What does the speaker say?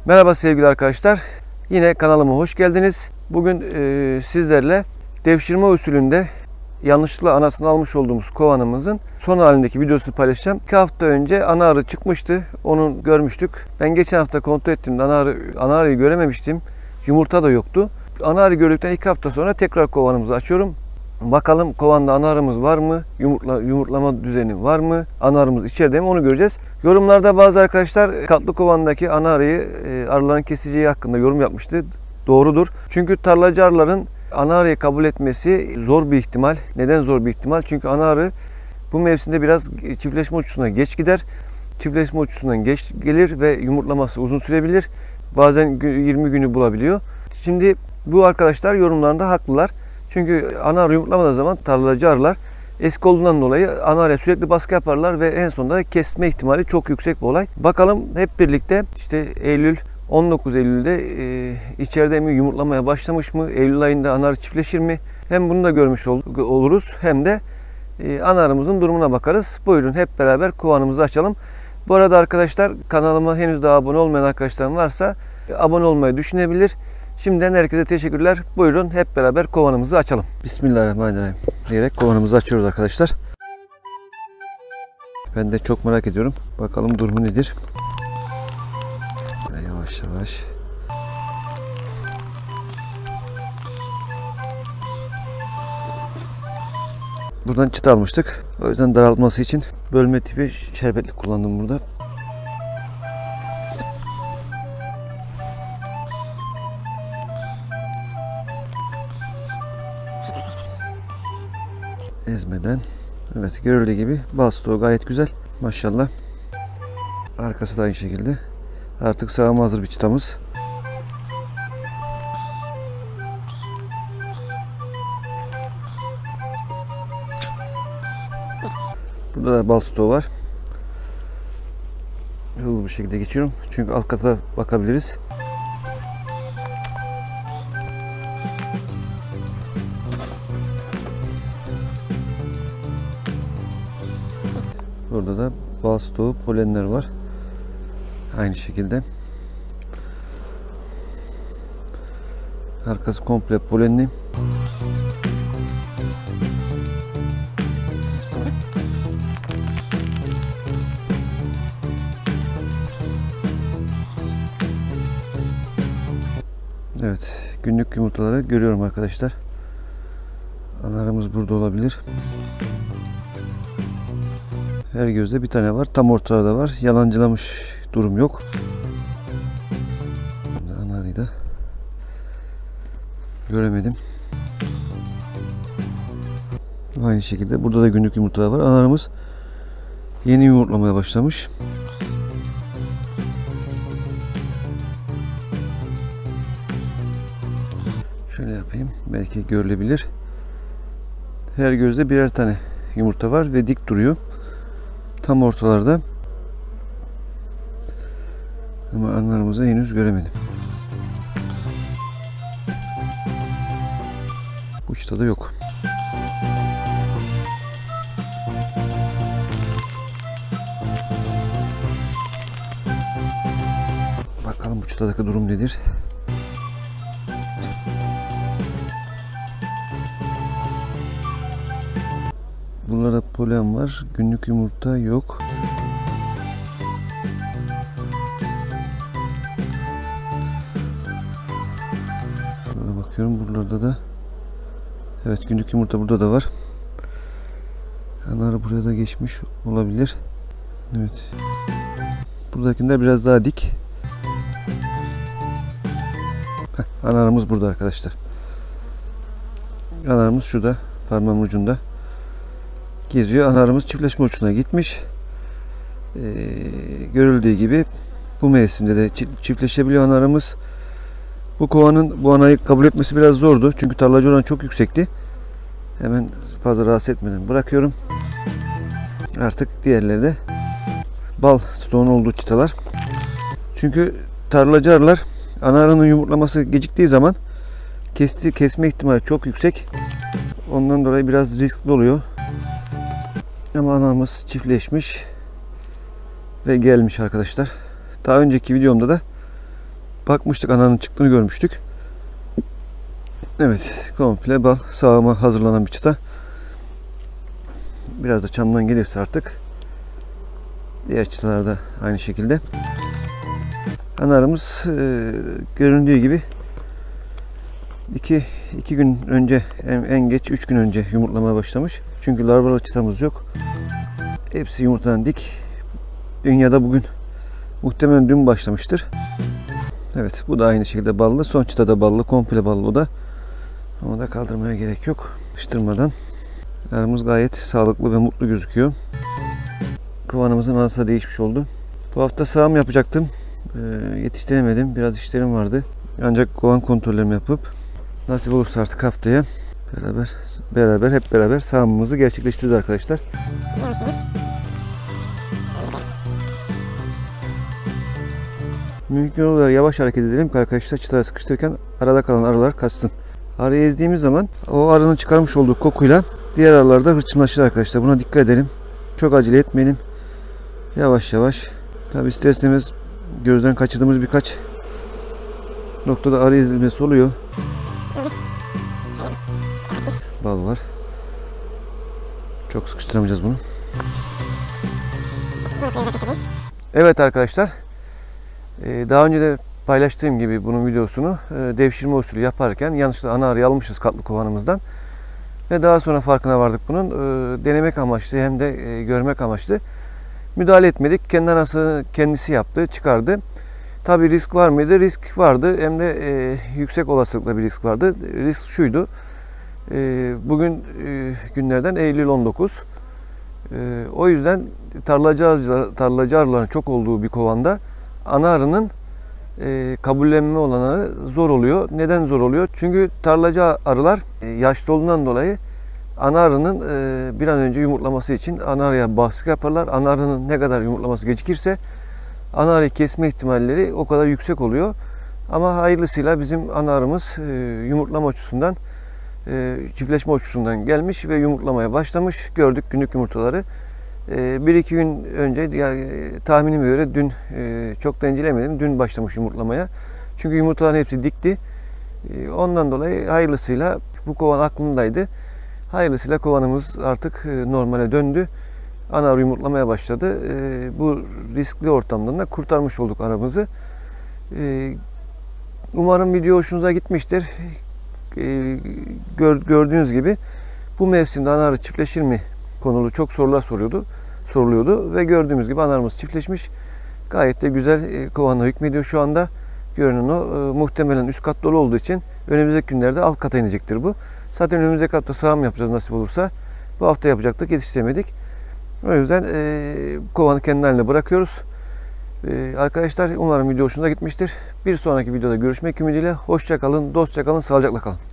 Merhaba sevgili arkadaşlar. Yine kanalıma hoş geldiniz. Bugün sizlerle devşirme usulünde yanlışlıkla anasını almış olduğumuz kovanımızın son halindeki videosunu paylaşacağım. 2 hafta önce ana arı çıkmıştı. Onu görmüştük. Ben geçen hafta kontrol ettiğimde ana arıyı görememiştim. Yumurta da yoktu. Ana arı gördükten 2 hafta sonra tekrar kovanımızı açıyorum. Bakalım kovanda ana arımız var mı? Yumurtlama düzeni var mı? Ana arımız içeride mi? Onu göreceğiz. Yorumlarda bazı arkadaşlar katlı kovandaki ana arıyı arıların keseceği hakkında yorum yapmıştı. Doğrudur. Çünkü tarlacı arıların ana arıyı kabul etmesi zor bir ihtimal. Neden zor bir ihtimal? Çünkü ana arı bu mevsimde biraz çiftleşme uçuşuna geç gider. Çiftleşme uçuşundan geç gelir ve yumurtlaması uzun sürebilir. Bazen 20 günü bulabiliyor. Şimdi bu arkadaşlar yorumlarında haklılar. Çünkü ana arı yumurtlamadığı zaman tarlacı arılar eski olduğundan dolayı ana arıya sürekli baskı yaparlar ve en sonunda kesme ihtimali çok yüksek bir olay. Bakalım hep birlikte işte 19 Eylül'de içeride mi, yumurtlamaya başlamış mı? Eylül ayında ana arı çiftleşir mi? Hem bunu da görmüş oluruz hem de ana arımızın durumuna bakarız. Buyurun hep beraber kovanımızı açalım. Bu arada arkadaşlar kanalıma henüz daha abone olmayan arkadaşlarım varsa abone olmayı düşünebilir. Şimdiden herkese teşekkürler. Buyurun hep beraber kovanımızı açalım. Bismillahirrahmanirrahim diyerek kovanımızı açıyoruz arkadaşlar. Ben de çok merak ediyorum. Bakalım durumu nedir? Böyle yavaş yavaş. Buradan çıt almıştık. O yüzden daraltması için bölme tipi şerbetlik kullandım burada. Ezmeden. Evet, görüldüğü gibi bal stoğu gayet güzel. Maşallah. Arkası da aynı şekilde. Artık sağıma hazır bir çıtamız. Burada da bal stoğu var. Hızlı bir şekilde geçiyorum. Çünkü alt kata bakabiliriz. Burada da bal stoğu, polenler var. Aynı şekilde. Arkası komple polenli. Evet, günlük yumurtaları görüyorum arkadaşlar. Analarımız burada olabilir. Her gözde bir tane var. Tam ortada da var. Yalancılamış durum yok. Anarıyı da göremedim. Aynı şekilde burada da günlük yumurtalar var. Analarımız yeni yumurtlamaya başlamış. Şöyle yapayım. Belki görülebilir. Her gözde birer tane yumurta var ve dik duruyor. Tam ortalarda. Ama arılarımızı henüz göremedim. Bu çıtada yok. Bakalım bu çıtadaki durum nedir? Burada polen var. Günlük yumurta yok. Burada bakıyorum. Buralarda da evet, günlük yumurta burada da var. Ana buraya da geçmiş olabilir. Evet. Buradakiler biraz daha dik. Ana arımız burada arkadaşlar. Ana arımız şurada. Parmağımın ucunda. Geziyor. Ana arımız çiftleşme uçuna gitmiş. Görüldüğü gibi bu mevsimde de çiftleşebiliyor ana arımız. Bu kovanın bu anayı kabul etmesi biraz zordu. Çünkü tarlacı oranı çok yüksekti. Hemen fazla rahatsız etmeden bırakıyorum. Artık diğerleri de bal stoğun olduğu çıtalar. Çünkü tarlacı arılar ana arının yumurtlaması geciktiği zaman kesme ihtimali çok yüksek. Ondan dolayı biraz riskli oluyor. Ama anamız çiftleşmiş ve gelmiş arkadaşlar. Daha önceki videomda da bakmıştık, ananın çıktığını görmüştük. Evet, komple bal sağıma hazırlanan bir çıta. Biraz da çamdan gelirse artık diğer çıtalarda aynı şekilde. Anarımız göründüğü gibi iki gün önce, en geç 3 gün önce yumurtlamaya başlamış. Çünkü larvalı çıtamız yok. Hepsi yumurtadan dik. Dünyada bugün muhtemelen dün başlamıştır. Evet, bu da aynı şekilde ballı. Son çıta da ballı, komple ballı o da. Onu da kaldırmaya gerek yok. Kıştırmadan. Arımız gayet sağlıklı ve mutlu gözüküyor. Kovanımızın anası da değişmiş oldu. Bu hafta sağım yapacaktım. Yetiştiremedim. Biraz işlerim vardı. Ancak kovan kontrollerimi yapıp nasip olursa artık haftaya hep beraber sağımımızı gerçekleştireceğiz arkadaşlar. Mümkün olduğu yavaş hareket edelim ki arkadaşlar çıtaya sıkıştırırken arada kalan arılar kaçsın. Arıyı ezdiğimiz zaman o arının çıkarmış olduğu kokuyla diğer arılar da hırçınlaşır arkadaşlar. Buna dikkat edelim. Çok acele etmeyelim. Yavaş yavaş. Tabi ister istemez gözden kaçırdığımız birkaç noktada arı ezilmesi oluyor. Bal var. Çok sıkıştıramayacağız bunu. Evet arkadaşlar. Daha önce de paylaştığım gibi bunun videosunu devşirme usulü yaparken yanlışlıkla ana arıyı almışız katlı kovanımızdan. Ve daha sonra farkına vardık bunun. Denemek amaçlı hem de görmek amaçlı. Müdahale etmedik. Kendi anası kendisi yaptı, çıkardı. Tabii risk var mıydı? Risk vardı. Hem de yüksek olasılıkla bir risk vardı. Risk şuydu. Bugün günlerden Eylül 19. O yüzden tarlacı arıların çok olduğu bir kovanda ana arının kabullenme olanağı zor oluyor. Neden zor oluyor? Çünkü tarlacı arılar yaşlı olduğundan dolayı ana arının bir an önce yumurtlaması için ana arıya baskı yaparlar. Ana arının ne kadar yumurtlaması gecikirse ana arıyı kesme ihtimalleri o kadar yüksek oluyor. Ama hayırlısıyla bizim ana arımız yumurtlama açısından, çiftleşme açısından gelmiş ve yumurtlamaya başlamış. Gördük günlük yumurtaları. 1-2 gün önce, yani tahminime göre dün, çok da incelemedim, dün başlamış yumurtlamaya. Çünkü yumurtaların hepsi dikti. Ondan dolayı hayırlısıyla bu kovan aklımdaydı. Hayırlısıyla kovanımız artık normale döndü. Ana arı yumurtlamaya başladı. Bu riskli ortamdan da kurtarmış olduk aramızı. Umarım video hoşunuza gitmiştir. Gördüğünüz gibi bu mevsimde ana arı çiftleşir mi konulu çok sorular soruluyordu ve gördüğümüz gibi ana arımız çiftleşmiş. Gayet de güzel kovanla hükmediyor şu anda. Görünen o, muhtemelen üst kat dolu olduğu için önümüzdeki günlerde alt kata inecektir bu. Zaten önümüzdeki katta sağım yapacağız nasip olursa. Bu hafta yapacaktık, yetiştiremedik. O yüzden kovanı kendi haline bırakıyoruz. Arkadaşlar umarım video hoşunuza gitmiştir. Bir sonraki videoda görüşmek ümidiyle. Hoşça kalın, dostça kalın, sağlıcakla kalın.